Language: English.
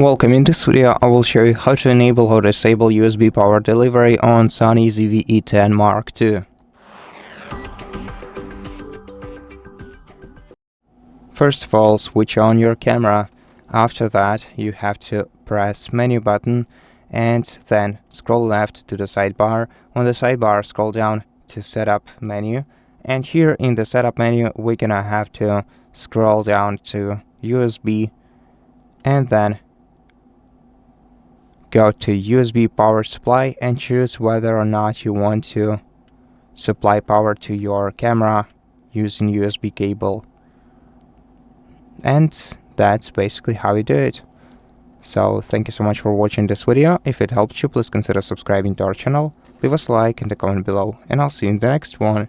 Welcome. In this video, I will show you how to enable or disable USB power delivery on SONY ZV-E10 II. First of all, switch on your camera. After that, you have to press menu button and then scroll left to the sidebar. On the sidebar, scroll down to setup menu. And here in the setup menu, we're gonna have to scroll down to USB and then go to USB power supply and choose whether or not you want to supply power to your camera using USB cable. And that's basically how you do it. So thank you so much for watching this video. If it helped you, please consider subscribing to our channel, leave us a like and a comment below, and I'll see you in the next one.